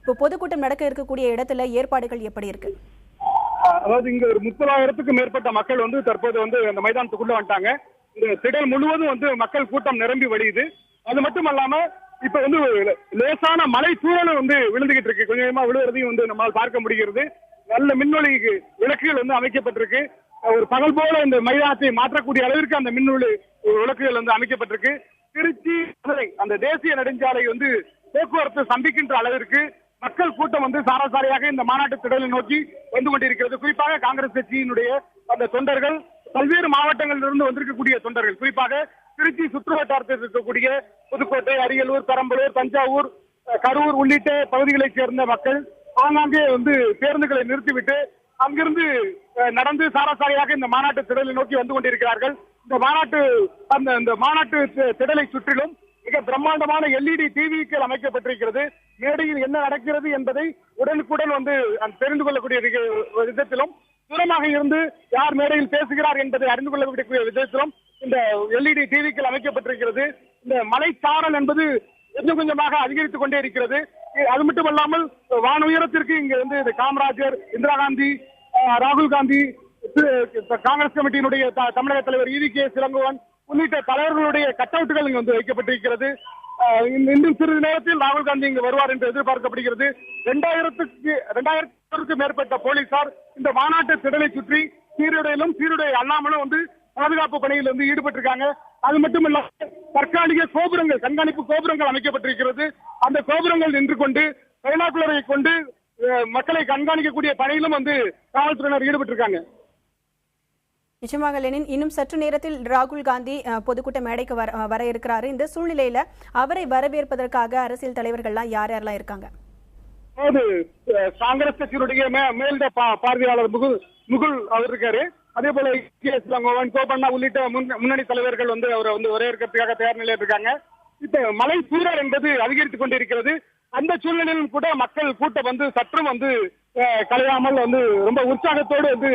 இப்போ பொதுக்கூட்டம் நடக்க இருக்கக்கூடிய இடத்துல ஏற்பாடுகள் எப்படி இருக்கு? அதாவது இங்க ஒரு 30,000க்கும் மேற்பட்ட மக்கள் வந்து தற்போது வந்து அந்த மைதானத்துக்குள்ள வந்துட்டாங்க. இந்த திடல் முழுவதும் வந்து மக்கள் கூட்டம் நிரம்பி வழியுது. அது மட்டும் அல்லாம இப்ப வந்து லேசான மழை தூறலும் வந்து விழுந்துகிட்டு இருக்கு. கொஞ்சம் கொஞ்சமா விழுவுறதையும் வந்து நம்மால் பார்க்க முடிகிறது. நல்ல மின்னொளி விளக்குகள் வந்து அமைக்கப்பட்டிருக்கு. ஒரு பகல் போல இந்த மைதானத்தை மாற்றக்கூடிய அளவிற்கு அந்த மின்னொளி விளக்குகள் வந்து அமைக்கப்பட்டிருக்கு. திருச்சி அந்த தேசிய நெடுஞ்சாலை வந்து போக்குவரத்து சந்திக்கின்ற அளவிற்கு மக்கள் கூட்டம் வந்து சாராசாரியாக இந்த மாநாட்டு திடலை நோக்கி வந்து கொண்டிருக்கிறது. குறிப்பாக காங்கிரஸ் கட்சியினுடைய அந்த தொண்டர்கள், பல்வேறு மாவட்டங்களிலிருந்து வந்திருக்கக்கூடிய தொண்டர்கள், குறிப்பாக திருச்சி சுற்று வட்டாரத்தில் இருக்கக்கூடிய புதுக்கோட்டை, அரியலூர், பெரம்பலூர், தஞ்சாவூர், கரூர் உள்ளிட்ட பகுதிகளைச் சேர்ந்த மக்கள் ஆங்காங்கே வந்து பேருந்துகளை நிறுத்திவிட்டு அங்கிருந்து நடந்து சாராசாரியாக இந்த மாநாட்டு திடலை நோக்கி வந்து கொண்டிருக்கிறார்கள். இந்த மாநாட்டு திடலை சுற்றிலும் மிக பிரம்மாண்டமான LED டிவிக்கள் அமைக்கப்பட்டிருக்கிறது. மேடையில் என்ன நடக்கிறது என்பதை உடனுக்குடன் வந்து தெரிந்து கொள்ளக்கூடிய விதத்திலும், தூரமாக இருந்து யார் மேடையில் பேசுகிறார் என்பதை அறிந்து கொள்ளக்கூடிய விதத்திலும் இந்த LED டிவிக்கள் அமைக்கப்பட்டிருக்கிறது. இந்த மலைச்சாரல் என்பது கொஞ்சம் கொஞ்சமாக அதிகரித்துக் கொண்டே இருக்கிறது. அது மட்டுமல்லாமல் வான உயரத்திற்கு இங்க வந்து காமராஜர், இந்திரா காந்தி, ராகுல் காந்தி, காங்கிரஸ் கமிட்டியினுடைய தமிழக தலைவர் EVK சிலங்கோவன் உள்ளிட்ட தலைவர்களுடைய கட் அவுட்டுகள் இங்கு வந்து வைக்கப்பட்டிருக்கிறது. இன்னும் சிறிது நேரத்தில் ராகுல் காந்தி இங்கு வருவார் என்று எதிர்பார்க்கப்படுகிறது. 2000க்கும் மேற்பட்ட போலீசார் இந்த மாநாட்டு திடலை சுற்றி சீருடையிலும் சீருடை அல்லாமலும் வந்து பாதுகாப்பு பணியில் வந்து ஈடுபட்டிருக்காங்க. அது மட்டும் இல்லாமல் தற்காலிக கோபுரங்கள், கண்காணிப்பு கோபுரங்கள் அமைக்கப்பட்டிருக்கிறது. அந்த கோபுரங்கள் நின்று கொண்டு பைனாக்குலரை கொண்டு மக்களை கண்காணிக்கக்கூடிய பணியிலும் வந்து காவல்துறையினர் ஈடுபட்டிருக்காங்க. நிச்சயமாக லெனின், இன்னும் சற்று நேரத்தில் ராகுல் காந்தி பொதுக்கூட்ட மேடைக்கு வர இருக்கிறாரு. இந்த சூழ்நிலையில அவரை வரவேற்பதற்காக அரசியல் தலைவர்கள்லாம் யாரெல்லாம் இருக்காங்க? அதாவது காங்கிரஸ் கட்சியினுடைய மேல்ட பார்வையாளர் முகுல் அவர் இருக்காரு. அதே போல இலங்கோவன், கோபண்ணா உள்ளிட்ட முன்னணி தலைவர்கள் வந்து அவரை வந்து வரவேற்கிறதுக்காக தயார் நிலையில் இருக்காங்க. இப்ப மழை தூறல் என்பது அதிகரித்துக் கொண்டிருக்கிறது. அந்த சூழ்நிலையிலும் கூட மக்கள் கூட்டம் வந்து சற்றும் வந்து கலையாமல் வந்து ரொம்ப உற்சாகத்தோடு வந்து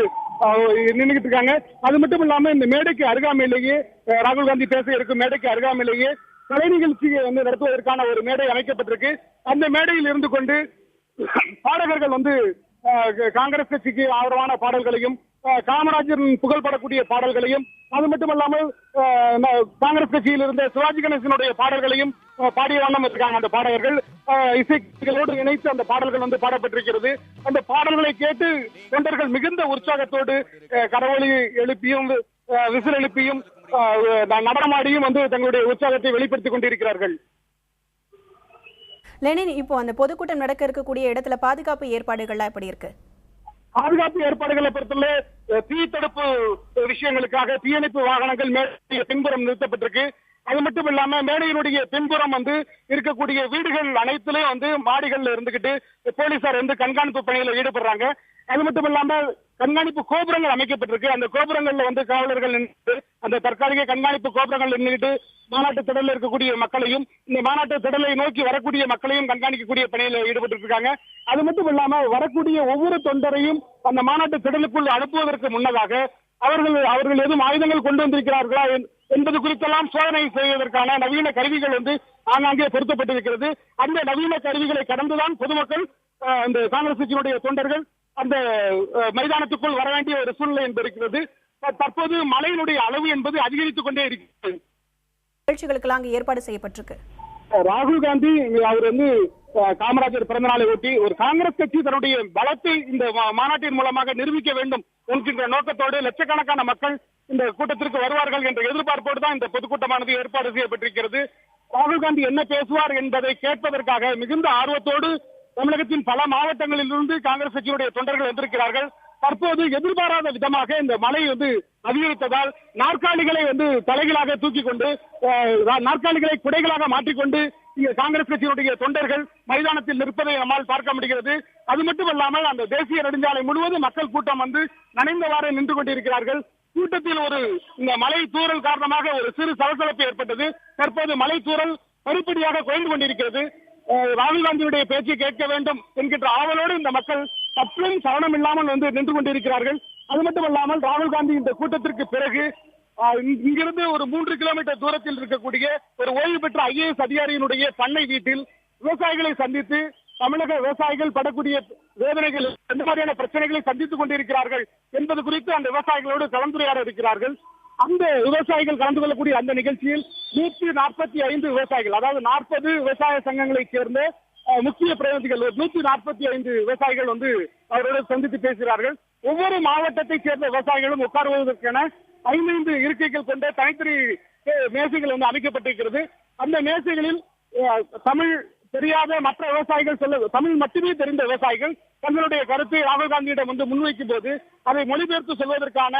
நின்றுகிட்டு இருக்காங்க. அது மட்டும் இல்லாம இந்த மேடைக்கு அருகாமையிலேயே ராகுல் காந்தி பேச இருக்கும் மேடைக்கு அருகாமையிலேயே கலை நிகழ்ச்சியை வந்து நடத்துவதற்கான ஒரு மேடை அமைக்கப்பட்டிருக்கு. அந்த மேடையில் இருந்து கொண்டு பாடகர்கள் வந்து காங்கிரஸ் கட்சிக்கு ஆதரவான பாடல்களையும், காமராஜரின் புகழ்படக்கூடிய பாடல்களையும், அது மட்டுமல்லாமல் காங்கிரஸ் கட்சியில் இருந்த சிவாஜி கணேசனுடைய பாடல்களையும் பாடிய வண்ணம் இருக்காங்க. அந்த பாடகர்கள் இசைகளோடு இணைத்து அந்த பாடல்கள் வந்து பாடப்பட்டிருக்கிறது. அந்த பாடல்களை கேட்டு தொண்டர்கள் மிகுந்த உற்சாகத்தோடு கரவொலி எழுப்பியும் விசில் எழுப்பியும் நடனமாடியும் வந்து தங்களுடைய உற்சாகத்தை வெளிப்படுத்திக் கொண்டிருக்கிறார்கள். லெனின், இப்போ அந்த பொதுக்கூட்டம் நடக்க இருக்கக்கூடிய இடத்துல பாதுகாப்பு ஏற்பாடுகள்லாம் எப்படி இருக்கு? பாதுகாப்பு ஏற்பாடுகளை பொறுத்தவரை தீ தடுப்பு விஷயங்களுக்காக தீயணைப்பு வாகனங்கள் மேடைய பின்புறம் நிறுத்தப்பட்டிருக்கு. அது மட்டும் இல்லாம மேடையினுடைய பின்புறம் வந்து இருக்கக்கூடிய வீடுகள் அனைத்திலும் வந்து மாடிகள்ல இருந்துகிட்டு போலீசார் வந்து கண்காணிப்பு பணியில ஈடுபடுறாங்க. அது மட்டும் இல்லாம கண்காணிப்பு கோபுரங்கள் அமைக்கப்பட்டிருக்கு. அந்த கோபுரங்கள்ல வந்து காவலர்கள் நின்று அந்த தற்காலிக கண்காணிப்பு கோபுரங்கள் நின்றுட்டு மாநாட்டு திடலில் இருக்கக்கூடிய மக்களையும், இந்த மாநாட்டு திடலை நோக்கி வரக்கூடிய மக்களையும் கண்காணிக்கக்கூடிய பணியில் ஈடுபட்டு இருக்காங்க. அது மட்டும் இல்லாம வரக்கூடிய ஒவ்வொரு தொண்டரையும் அந்த மாநாட்டு திடலுக்குள் அனுப்புவதற்கு முன்னதாக அவர்கள் எதுவும் ஆயுதங்கள் கொண்டு வந்திருக்கிறார்களா என்பது குறித்தெல்லாம் சோதனை செய்வதற்கான நவீன கருவிகள் வந்து ஆங்காங்கே பொருத்தப்பட்டிருக்கிறது. அந்த நவீன கருவிகளை கடந்துதான் பொதுமக்கள், இந்த காங்கிரஸ் கட்சியினுடைய தொண்டர்கள் அந்த மைதானத்துக்குள் வர வேண்டிய ஒரு சூழ்நிலை இருக்கிறது. தற்போது மழையினுடைய அளவு என்பது அதிகரித்துக் கொண்டே இருக்கிறது. நிகழ்ச்சிகளுக்கெல்லாம் அங்கு ஏற்பாடு செய்யப்பட்டிருக்கு. ராகுல் காந்தி அவர் வந்து காமராஜர் பிறந்த நாளை ஒட்டி ஒரு காங்கிரஸ் கட்சி தன்னுடைய பலத்தை இந்த மாநாட்டின் மூலமாக நிரூபிக்க வேண்டும் என்கின்ற நோக்கத்தோடு லட்சக்கணக்கான மக்கள் இந்த கூட்டத்திற்கு வருவார்கள் என்ற எதிர்பார்ப்போடு தான் இந்த பொதுக்கூட்டமானது ஏற்பாடு செய்யப்பட்டிருக்கிறது. ராகுல் காந்தி என்ன பேசுவார் என்பதை கேட்பதற்காக மிகுந்த ஆர்வத்தோடு தமிழகத்தின் பல மாவட்டங்களிலிருந்து காங்கிரஸ் கட்சியினுடைய தொண்டர்கள் வந்திருக்கிறார்கள். தற்போது எதிர்பாராத விதமாக இந்த மழை வந்து அதிகரித்ததால் நாற்காலிகளை வந்து தலைகளாக தூக்கி கொண்டு, நாற்காலிகளை குடைகளாக மாற்றிக்கொண்டு இங்க காங்கிரஸ் கட்சியினுடைய தொண்டர்கள் மைதானத்தில் நிற்பதை நம்மால் பார்க்க முடிகிறது. அது மட்டுமல்லாமல் அந்த தேசிய நெடுஞ்சாலை முழுவதும் மக்கள் கூட்டம் வந்து நனைந்தவாறு நின்று கொண்டிருக்கிறார்கள். கூட்டத்தில் இந்த மழை தூறல் காரணமாக ஒரு சிறு சலசலப்பு ஏற்பட்டது. தற்போது மழை தூறல் படிப்படியாக குறைந்து கொண்டிருக்கிறது. ராகுல் காந்தியுடைய பேச்சை கேட்க வேண்டும் என்கின்ற ஆவலோடு இந்த மக்கள் சற்றும் சலனம் இல்லாமல் வந்து நின்று கொண்டிருக்கிறார்கள். அது மட்டுமல்லாமல் ராகுல் காந்தி இந்த கூட்டத்திற்கு பிறகு இங்கிருந்து ஒரு 3 கிலோமீட்டர் தூரத்தில் இருக்கக்கூடிய ஒரு ஓய்வு பெற்ற IAS அதிகாரியினுடைய பண்ணை வீட்டில் விவசாயிகளை சந்தித்து தமிழக விவசாயிகள் படக்கூடிய வேதனைகள், எந்த மாதிரியான பிரச்சனைகளை சந்தித்துக் கொண்டிருக்கிறார்கள் என்பது குறித்து அந்த விவசாயிகளோடு கலந்துரையாட இருக்கிறார்கள். அந்த விவசாயிகள் கலந்து கொள்ளக்கூடிய அந்த நிகழ்ச்சியில் 145 விவசாயிகள், அதாவது 40 விவசாய சங்கங்களை சேர்ந்த முக்கிய பிரதிநிதிகள் 145 விவசாயிகள் வந்து அவரோடு சந்தித்து பேசுகிறார்கள். ஒவ்வொரு மாவட்டத்தைச் சேர்ந்த விவசாயிகளும் உட்காருவதற்கென 5 இருக்கைகள் கொண்ட தனித்தனி மேசைகள் வந்து அமைக்கப்பட்டிருக்கிறது. அந்த மேசைகளில் தமிழ் தெரியாத மற்ற விவசாயிகள் தமிழ் மட்டுமே தெரிந்த விவசாயிகள் தங்களுடைய கருத்தை ராகுல் காந்தியிடம் வந்து முன்வைக்கும் போது அதை மொழிபெயர்த்து சொல்வதற்கான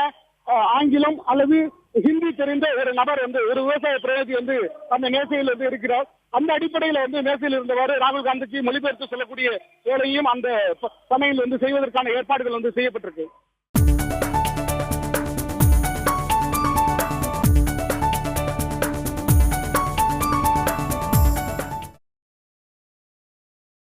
ஆங்கிலம் அல்லது ஹிந்தி தெரிந்த ஒரு நபர் வந்து, ஒரு விவசாய பிரதிநிதி வந்து அந்த மேசையில் வந்து இருக்கிறார். அந்த அடிப்படையில் வந்து மேசையில் இருந்தவாறு ராகுல் காந்திக்கு மொழிபெயர்த்து சொல்லக்கூடிய வேலையும் அந்த சமையல் வந்து செய்வதற்கான ஏற்பாடுகள் வந்து செய்யப்பட்டிருக்கு.